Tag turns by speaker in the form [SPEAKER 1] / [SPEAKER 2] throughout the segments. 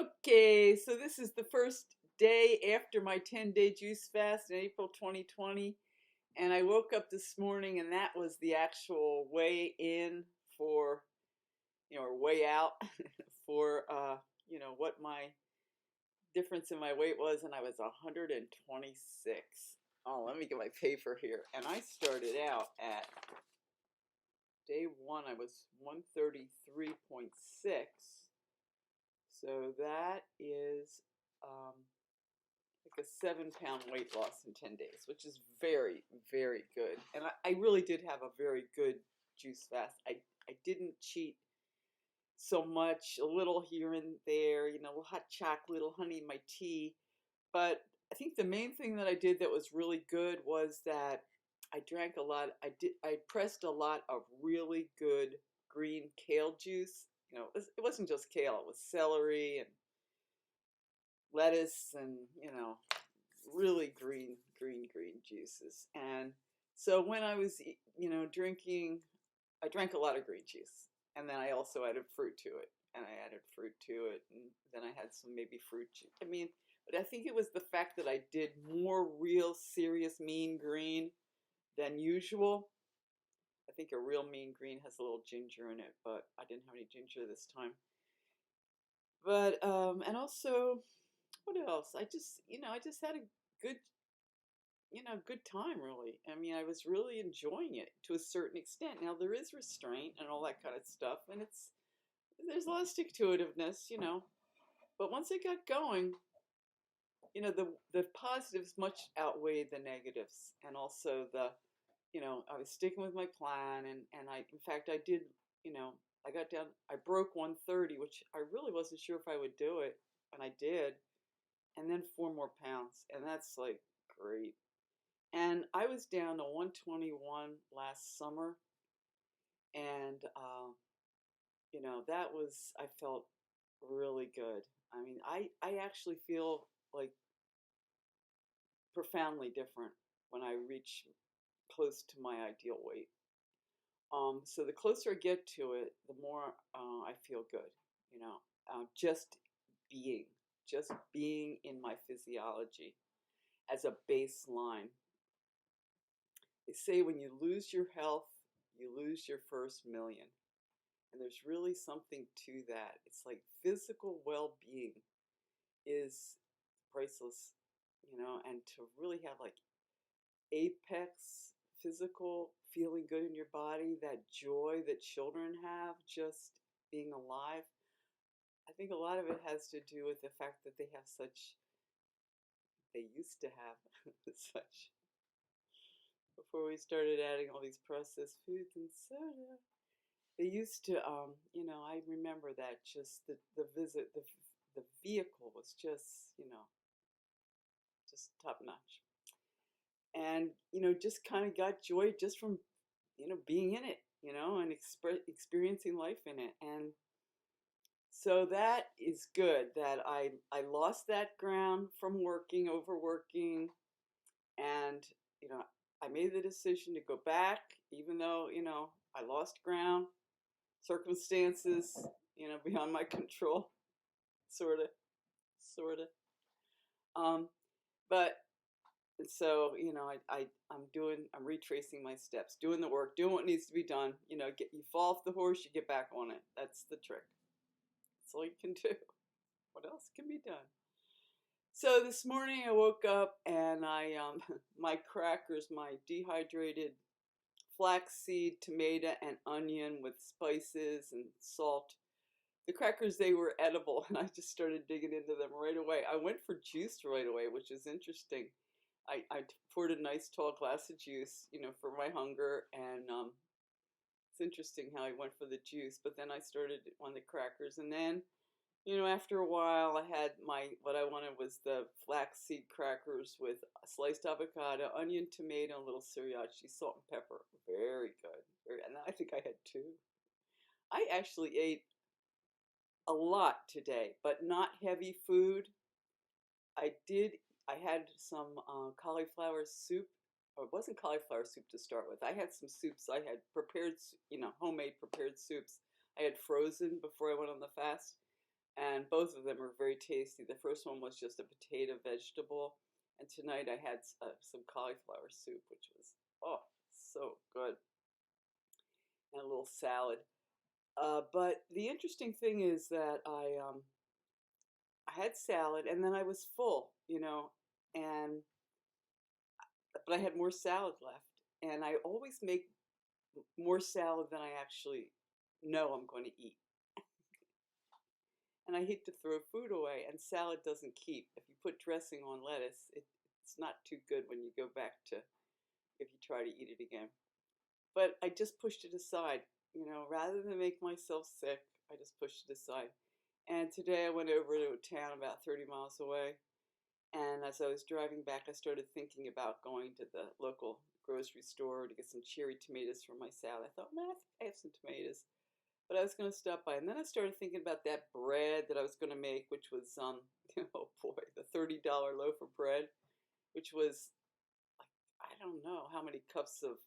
[SPEAKER 1] Okay, so this is the first day after my 10-day juice fast in April 2020. And I woke up this morning and that was the actual way in for, or way out for, what my difference in my weight was. And I was 126. Oh, let me get my paper here. And I started out at day one, I was 133.6. So that is like a 7-pound weight loss in 10 days, which is very, very good. And I really did have a very good juice fast. I didn't cheat so much, a little here and there, hot chocolate, little honey in my tea. But I think the main thing that I did that was really good was that I drank a lot. I pressed a lot of really good green kale juice. It wasn't just kale, it was celery and lettuce and, really green juices. And so when I was, drinking, I drank a lot of green juice. And then I also added fruit to it. And I added fruit to it. And then I had some maybe fruit juice. But I think it was the fact that I did more real serious mean green than usual. I think a real mean green has a little ginger in it, but I didn't have any ginger this time. But and also, what else? I just had a good, good time really. I was really enjoying it to a certain extent. Now there is restraint and all that kind of stuff, and there's a lot of stick to itiveness. But once I got going, the positives much outweighed the negatives, and also I was sticking with my plan, and in fact, I did, I got down, I broke 130, which I really wasn't sure if I would do it, and I did, and then 4 more pounds, and that's like great. And I was down to 121 last summer, and that was, I felt really good. I actually feel like profoundly different when I reach close to my ideal weight. So the closer I get to it, the more I feel good. You know, just being, just being in my physiology as a baseline. They say when you lose your health, you lose your first million. And there's really something to that. It's like physical well-being is priceless, and to really have like apex physical feeling good in your body, that joy that children have just being alive. I think a lot of it has to do with the fact that they used to have such, before we started adding all these processed foods and soda. They used to, I remember that just the visit, the vehicle was just top notch. And, just kind of got joy just from, being in it, and experiencing life in it. And so that is good that I lost that ground from overworking, and, I made the decision to go back, even though, I lost ground, circumstances, beyond my control, sort of, sort of. Um, but so, I'm retracing my steps, doing the work, doing what needs to be done. You fall off the horse, you get back on it. That's the trick. That's all you can do. What else can be done? So this morning I woke up and my crackers, my dehydrated flaxseed, tomato, and onion with spices and salt. The crackers, they were edible, and I just started digging into them right away. I went for juice right away, which is interesting. I poured a nice tall glass of juice, for my hunger, and it's interesting how I went for the juice, but then I started on the crackers, and then, after a while, I had what I wanted was the flaxseed crackers with sliced avocado, onion, tomato, and a little sriracha, salt and pepper. Very good. And I think I had two. I actually ate a lot today, but not heavy food. I did. I had some cauliflower soup. Or it wasn't cauliflower soup to start with. I had some soups. I had prepared, homemade prepared soups. I had frozen before I went on the fast. and both of them are very tasty. The first one was just a potato vegetable, and tonight I had some cauliflower soup, which was, oh, so good, and a little salad. But the interesting thing is that I had salad, and then I was full, and but I had more salad left, and I always make more salad than I actually know I'm going to eat. And I hate to throw food away, and salad doesn't keep. If you put dressing on lettuce, it's not too good when you go back to, if you try to eat it again. But I just pushed it aside, rather than make myself sick, I just pushed it aside. And today I went over to a town about 30 miles away, and as I was driving back, I started thinking about going to the local grocery store to get some cherry tomatoes for my salad. I thought, man, I think I have some tomatoes, but I was going to stop by. And then I started thinking about that bread that I was going to make, which was, oh boy, the $30 loaf of bread, which was, I don't know how many cups of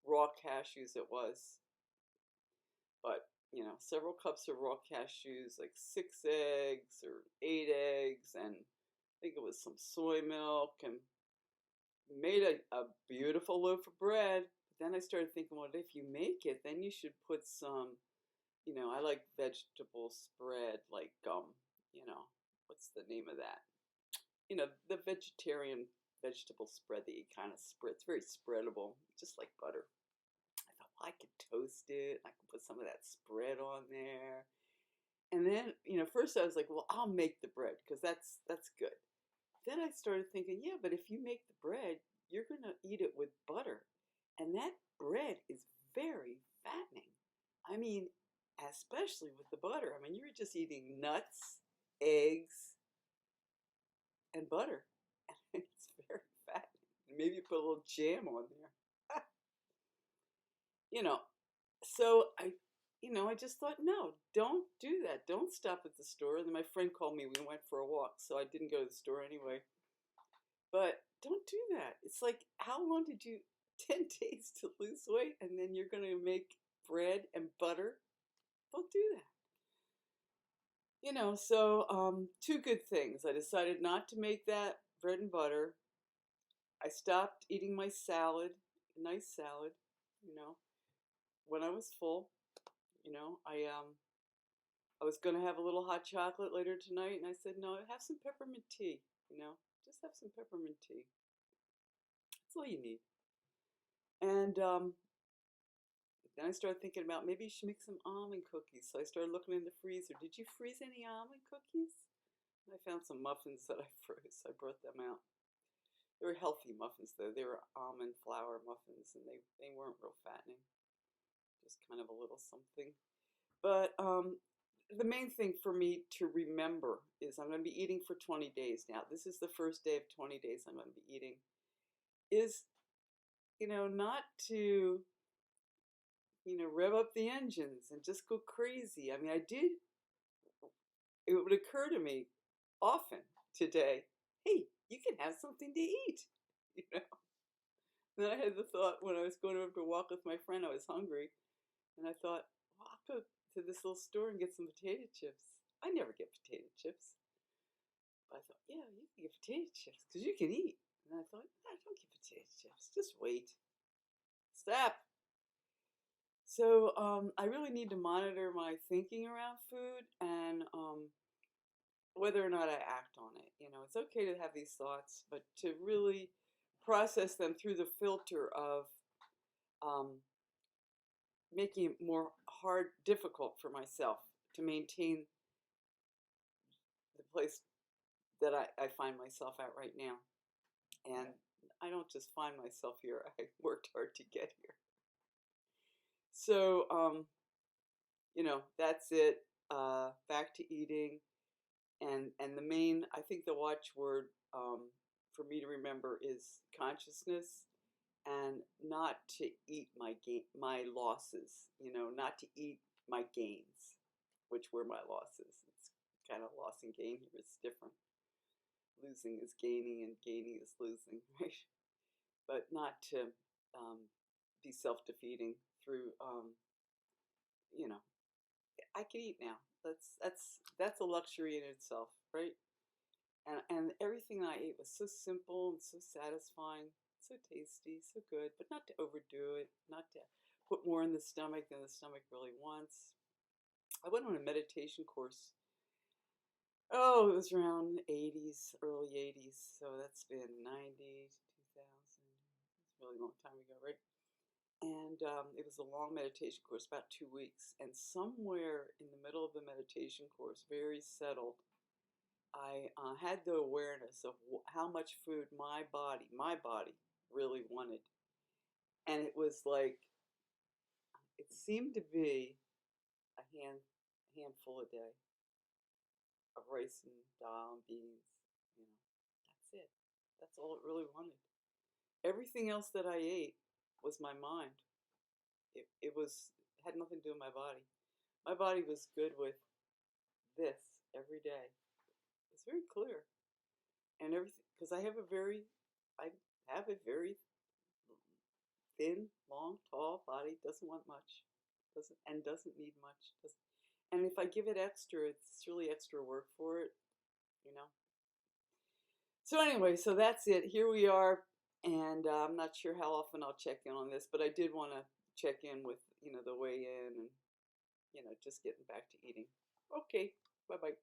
[SPEAKER 1] raw cashews it was, but, several cups of raw cashews, like 6 eggs or 8 eggs, and I think it was some soy milk, and made a beautiful loaf of bread. But then I started thinking, well, if you make it, then you should put some, I like vegetable spread, like, what's the name of that? The vegetarian vegetable spread that you kind of spread. It's very spreadable, just like butter. I thought, well, I could toast it. I could put some of that spread on there. And then, first I was like, well, I'll make the bread because that's good. Then I started thinking, yeah, but if you make the bread, you're going to eat it with butter. And that bread is very fattening. I mean, especially with the butter. I mean, you're just eating nuts, eggs, and butter. And it's very fattening. And maybe you put a little jam on there. you know, so I just thought, no, don't do that. Don't stop at the store. And then my friend called me. We went for a walk, so I didn't go to the store anyway. But don't do that. It's like, how long did you, 10 days to lose weight, and then you're going to make bread and butter? Don't do that. So two good things. I decided not to make that bread and butter. I stopped eating my salad, a nice salad, you know, when I was full. I was going to have a little hot chocolate later tonight, and I said, no, have some peppermint tea, just have some peppermint tea. That's all you need. And then I started thinking about maybe you should make some almond cookies. So I started looking in the freezer. Did you freeze any almond cookies? I found some muffins that I froze. I brought them out. They were healthy muffins, though. They were almond flour muffins, and they weren't real fattening. Just kind of a little something. But the main thing for me to remember is I'm going to be eating for 20 days now. This is the first day of 20 days I'm going to be eating. Is, not to, rev up the engines and just go crazy. I mean, it would occur to me often today, hey, you can have something to eat, you know. Then I had the thought when I was going over to walk with my friend, I was hungry, and I thought, well, I'll go to this little store and get some potato chips. I never get potato chips. But I thought, yeah, you can get potato chips because you can eat. And I thought, no, don't get potato chips. Just wait. Stop. So I really need to monitor my thinking around food and whether or not I act on it. It's okay to have these thoughts, but to really process them through the filter of um, making it more difficult for myself to maintain the place that I find myself at right now. And I don't just find myself here, I worked hard to get here. So, that's it. Back to eating. And the main, I think the watchword for me to remember is consciousness, and not to eat my losses, not to eat my gains, which were my losses. It's kind of loss and gain here. It's different. Losing is gaining and gaining is losing, right? But not to be self-defeating through, you know, I can eat now. That's a luxury in itself, right? And everything I ate was so simple and so satisfying, so tasty, so good, but not to overdo it, not to put more in the stomach than the stomach really wants. I went on a meditation course. Oh, it was around 80s, early 80s, so that's been 90, 2000. It's a really long time ago, right? And it was a long meditation course, about 2 weeks. And somewhere in the middle of the meditation course, very settled, I had the awareness of how much food my body really wanted. And it was like, it seemed to be a handful a day of rice and dal and beans. You know, that's it. That's all it really wanted. Everything else that I ate was my mind. It was had nothing to do with my body. My body was good with this every day. It's very clear, and everything because I have a very thin, long, tall body. Doesn't want much, doesn't need much. And if I give it extra, it's really extra work for it, you know. So anyway, so that's it. Here we are, and I'm not sure how often I'll check in on this, but I did want to check in with the weigh in and just getting back to eating. Okay, bye bye.